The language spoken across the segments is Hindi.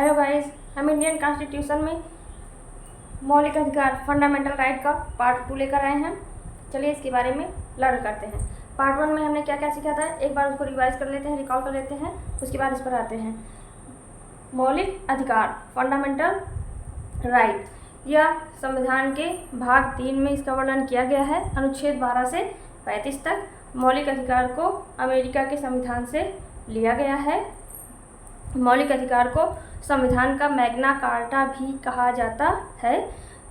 हेलो गाइस, हम इंडियन कॉन्स्टिट्यूशन में मौलिक अधिकार फंडामेंटल राइट का पार्ट 2 लेकर आए हैं। चलिए इसके बारे में लर्न करते हैं। पार्ट 1 में हमने क्या क्या सीखा था, एक बार उसको रिवाइज कर लेते हैं, रिकॉल कर लेते हैं, उसके बाद इस पर आते हैं। मौलिक अधिकार फंडामेंटल राइट, यह संविधान के भाग 3 में इसका वर्णन किया गया है। अनुच्छेद 12 से 35 तक मौलिक अधिकार को अमेरिका के संविधान से लिया गया है। मौलिक अधिकार को संविधान का मैग्ना कार्टा भी कहा जाता है।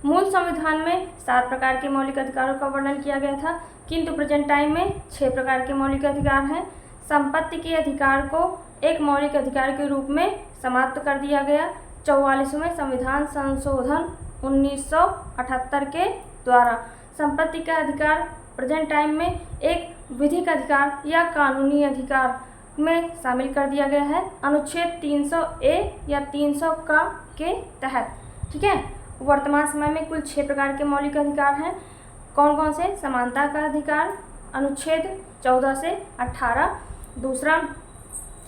मूल संविधान में 7 प्रकार के मौलिक अधिकारों का वर्णन किया गया था, किंतु प्रेजेंट टाइम में 6 प्रकार के मौलिक अधिकार हैं। संपत्ति के अधिकार को एक मौलिक अधिकार के रूप में समाप्त कर दिया गया 44वें संविधान संशोधन 1978 के द्वारा। संपत्ति का अधिकार प्रेजेंट टाइम में एक विधिक अधिकार या कानूनी अधिकार में शामिल कर दिया गया है, अनुच्छेद 300A या 300 का के तहत। ठीक है, वर्तमान समय में कुल 6 प्रकार के मौलिक अधिकार हैं। कौन कौन से? समानता का अधिकार अनुच्छेद 14 से 18, दूसरा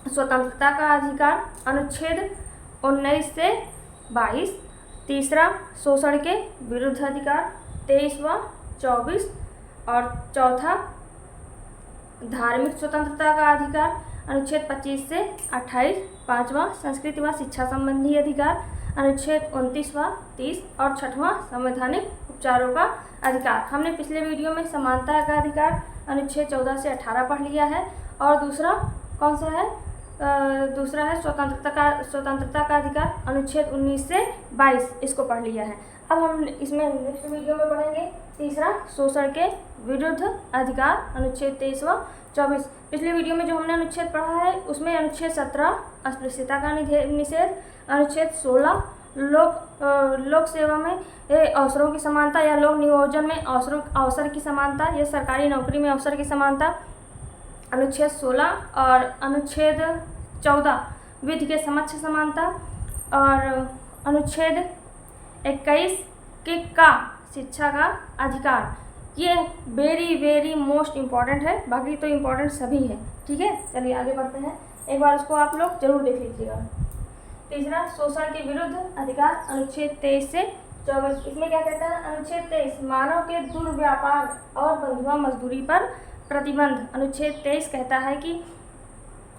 स्वतंत्रता का अधिकार अनुच्छेद 19 से 22, तीसरा शोषण के विरुद्ध अधिकार 23 व 24, और चौथा धार्मिक स्वतंत्रता का अधिकार अनुच्छेद 25 से 28, पाँचवा संस्कृति व शिक्षा संबंधी अधिकार अनुच्छेद 29 व 30, और छठवां संवैधानिक उपचारों का अधिकार। हमने पिछले वीडियो में समानता का अधिकार अनुच्छेद 14 से 18 पढ़ लिया है, और दूसरा कौन सा है? दूसरा है स्वतंत्रता का अधिकार अनुच्छेद 19 से 22, इसको पढ़ लिया है। अब हम इसमें नेक्स्ट वीडियो में पढ़ेंगे तीसरा शोषण के विरुद्ध अधिकार अनुच्छेद 23 व 24। पिछले वीडियो में जो हमने अनुच्छेद पढ़ा है उसमें अनुच्छेद 17 अस्पृश्यता का निषेध, अनुच्छेद 16 लोक सेवा में अवसरों की समानता या लोक नियोजन में अवसर की समानता या सरकारी नौकरी में अवसर की समानता, अनुच्छेद 16, और अनुच्छेद 14 विधि के समक्ष समानता, और अनुच्छेद 21 के का शिक्षा का अधिकार। ये वेरी मोस्ट इम्पॉर्टेंट है, बाकी तो इम्पॉर्टेंट सभी है। ठीक है, चलिए आगे बढ़ते हैं, एक बार उसको आप लोग जरूर देख लीजिएगा। तीसरा शोषण के विरुद्ध अधिकार अनुच्छेद 23 से 24। इसमें क्या कहता है? अनुच्छेद 23 मानव के दुर्व्यापार और बंधुआ मजदूरी पर प्रतिबंध। अनुच्छेद 23 कहता है कि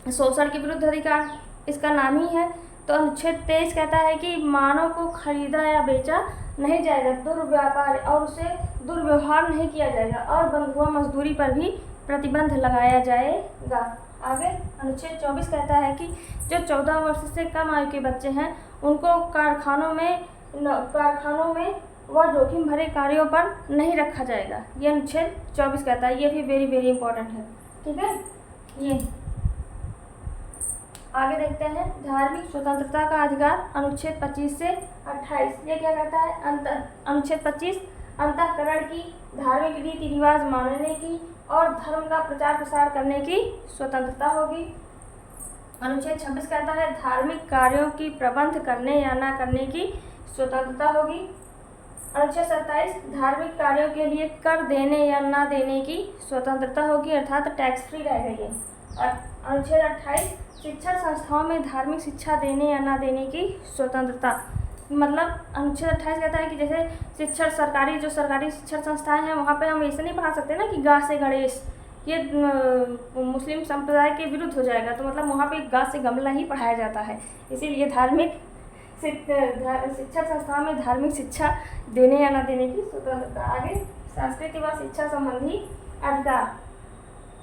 शोषण के विरुद्ध अधिकार, इसका नाम ही है। तो अनुच्छेद 23 कहता है कि मानव को खरीदा या बेचा नहीं जाएगा, दुर्व्यापार और उसे दुर्व्यवहार नहीं किया जाएगा, और बंधुआ मजदूरी पर भी प्रतिबंध लगाया जाएगा। आगे अनुच्छेद 24 कहता है कि जो 14 वर्ष से कम आयु के बच्चे हैं उनको कारखानों में व जोखिम भरे कार्यों पर नहीं रखा जाएगा। ये अनुच्छेद 24 कहता है, ये भी वेरी इंपॉर्टेंट है। ठीक है, ये आगे देखते हैं धार्मिक स्वतंत्रता का अधिकार अनुच्छेद 25 से 28। ये क्या कहता है? अनुच्छेद 25 अंतःकरण की, धार्मिक रीति रिवाज मानने की और धर्म का प्रचार प्रसार करने की स्वतंत्रता होगी। अनुच्छेद 26 कहता है धार्मिक कार्यों की प्रबंध करने या न करने की स्वतंत्रता होगी। अनुच्छेद 27 धार्मिक कार्यों के लिए कर देने या न देने की स्वतंत्रता होगी, अर्थात टैक्स फ्री रहेगा ये। और अनुच्छेद 28 शिक्षण संस्थाओं में धार्मिक शिक्षा देने या न देने की स्वतंत्रता। मतलब अनुच्छेद 28 कहता है कि जैसे सरकारी शिक्षण संस्थाएं हैं वहाँ पे हम ऐसे नहीं पढ़ा सकते ना कि गा से गणेश, ये मुस्लिम संप्रदाय के विरुद्ध हो जाएगा। तो मतलब वहाँ पे गा से गमला ही पढ़ाया जाता है, इसीलिए धार्मिक शिक्षण संस्थाओं में धार्मिक शिक्षा देने या न देने की स्वतंत्रता। आगे संस्कृति व शिक्षा संबंधी अधिकार,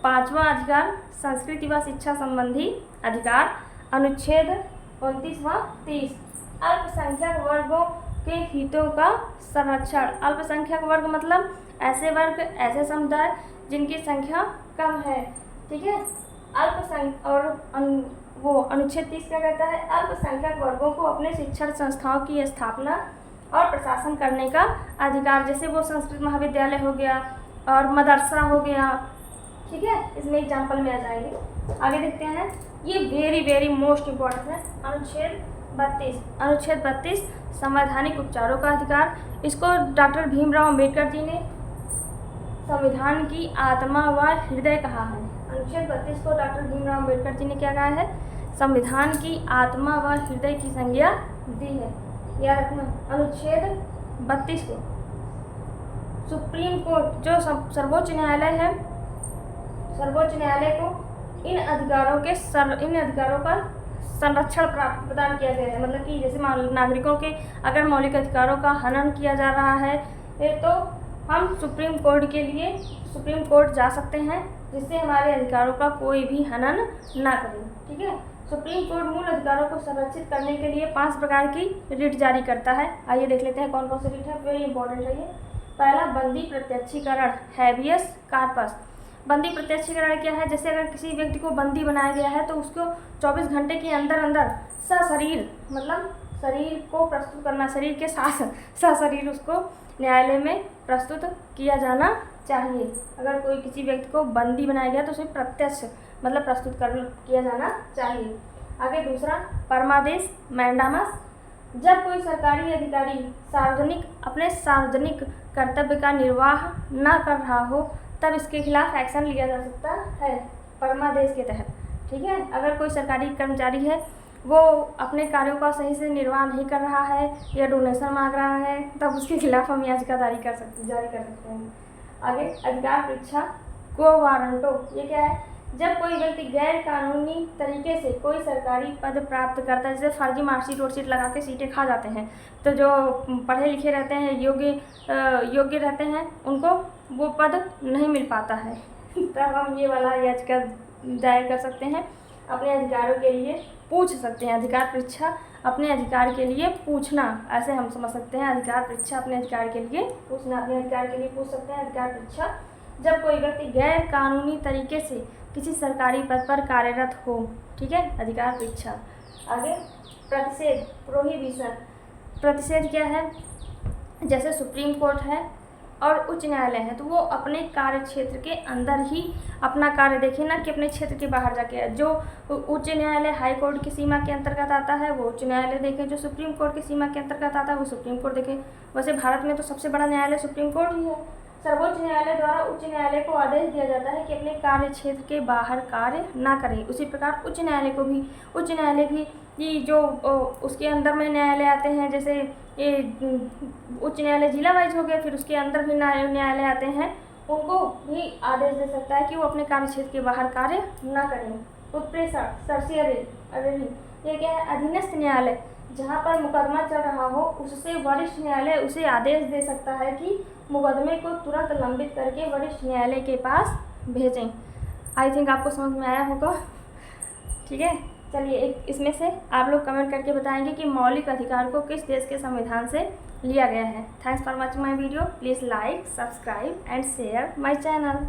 5वां अधिकार संस्कृति व शिक्षा संबंधी अधिकार अनुच्छेद 29 व 30। अल्पसंख्यक वर्गों के हितों का संरक्षण। अल्पसंख्यक वर्ग मतलब ऐसे वर्ग, ऐसे समुदाय जिनकी संख्या कम है। ठीक है, वो अनुच्छेद 30 क्या कहता है? अल्पसंख्यक वर्गों को अपने शिक्षण संस्थाओं की स्थापना और प्रशासन करने का अधिकार, जैसे वो संस्कृत महाविद्यालय हो गया और मदरसा हो गया। ठीक है, इसमें एग्जाम्पल में आ जाएंगे। आगे देखते हैं, ये वेरी मोस्ट इम्पॉर्टेंट है। अनुच्छेद 32 संवैधानिक उपचारों का अधिकार। इसको डॉक्टर भीमराव अम्बेडकर जी ने संविधान की आत्मा व हृदय कहा है। अनुच्छेद 32 को डॉक्टर भीमराव अम्बेडकर जी ने क्या कहा है? संविधान की आत्मा व हृदय की संज्ञा दी है। याद रखना अनुच्छेद 32 को सुप्रीम कोर्ट जो सर्वोच्च न्यायालय है, सर्वोच्च न्यायालय को इन अधिकारों का संरक्षण प्रदान किया गया है। मतलब कि जैसे नागरिकों के अगर मौलिक अधिकारों का हनन किया जा रहा है तो हम सुप्रीम कोर्ट जा सकते हैं, जिससे हमारे अधिकारों का कोई भी हनन ना करे। ठीक है, सुप्रीम कोर्ट मूल अधिकारों को संरक्षित करने के लिए 5 प्रकार की रिट जारी करता है। आइए देख लेते हैं कौन कौन से रिट है, वेरी इंपॉर्टेंट है ये। पहला बंदी प्रत्यक्षीकरण, हैबियस कार्पस। बंदी प्रत्यक्षीकरण क्या है? जैसे अगर किसी व्यक्ति को बंदी बनाया गया है तो उसको 24 घंटे के अंदर अंदर सशरीर, मतलब शरीर को प्रस्तुत करना, शरीर के साथ सशरीर उसको न्यायालय में प्रस्तुत किया जाना चाहिए। अगर कोई किसी व्यक्ति को बंदी बनाया गया तो उसे प्रत्यक्ष मतलब प्रस्तुत किया जाना चाहिए। आगे दूसरा परमादेश मैंडामस। जब कोई सरकारी अधिकारी अपने सार्वजनिक कर्तव्य का निर्वाह न कर रहा हो तब इसके खिलाफ एक्शन लिया जा सकता है परमादेश के तहत। ठीक है, अगर कोई सरकारी कर्मचारी है वो अपने कार्यों का सही से निर्वाह नहीं कर रहा है या डोनेशन मांग रहा है तब उसके खिलाफ हम याचिका जारी कर सकते हैं। आगे अधिकार परीक्षा को वारंटो, ये क्या है? जब कोई व्यक्ति गैर कानूनी तरीके से कोई सरकारी पद प्राप्त करता है, जैसे फर्जी मार्कशीट लगा के सीटें खा जाते हैं, तो जो पढ़े लिखे रहते हैं, योग्य रहते हैं, उनको वो पद नहीं मिल पाता है तब हम ये वाला याचिका दायर कर सकते हैं, अपने अधिकारों के लिए पूछ सकते हैं। अधिकार परीक्षा अपने अधिकार के लिए पूछना, ऐसे हम समझ सकते हैं। अधिकार परीक्षा अपने अधिकार के लिए पूछना, अपने अधिकार के लिए पूछ सकते हैं। अधिकार परीक्षा जब कोई व्यक्ति गैर कानूनी तरीके से किसी सरकारी पद पर कार्यरत हो। ठीक है, अधिकार परीक्षा। आगे प्रतिषेध प्रोहिबिशन। प्रतिषेध क्या है? जैसे सुप्रीम कोर्ट है और उच्च न्यायालय है तो वो अपने कार्य क्षेत्र के अंदर ही अपना कार्य देखें, ना कि अपने क्षेत्र के बाहर जाके। जो उच्च न्यायालय हाई कोर्ट की सीमा के अंतर्गत आता है वो उच्च न्यायालय देखें, जो सुप्रीम कोर्ट की सीमा के अंतर्गत आता है वो सुप्रीम कोर्ट देखें। वैसे भारत में तो सबसे बड़ा न्यायालय सुप्रीम कोर्ट ही है। सर्वोच्च न्यायालय द्वारा उच्च न्यायालय को आदेश दिया जाता है कि अपने कार्य क्षेत्र के बाहर कार्य ना करें। उसी प्रकार उच्च न्यायालय भी ये जो उसके अंदर में न्यायालय आते हैं, जैसे ये उच्च न्यायालय जिला वाइज हो गए, फिर उसके अंदर भी न्यायालय आते हैं, उनको भी आदेश दे सकता है कि वो अपने कार्य क्षेत्र के बाहर कार्य ना करें। उत्प्रेषण सर्सियरी, ये क्या है? अधीनस्थ न्यायालय जहाँ पर मुकदमा चल रहा हो उससे वरिष्ठ न्यायालय उसे आदेश दे सकता है कि मुकदमे को तुरंत लंबित करके वरिष्ठ न्यायालय के पास भेजें। आई थिंक आपको समझ में आया होगा। ठीक है, चलिए इसमें से आप लोग कमेंट करके बताएंगे कि मौलिक अधिकार को किस देश के संविधान से लिया गया है। Thanks for watching my video. Please like, subscribe and share my channel.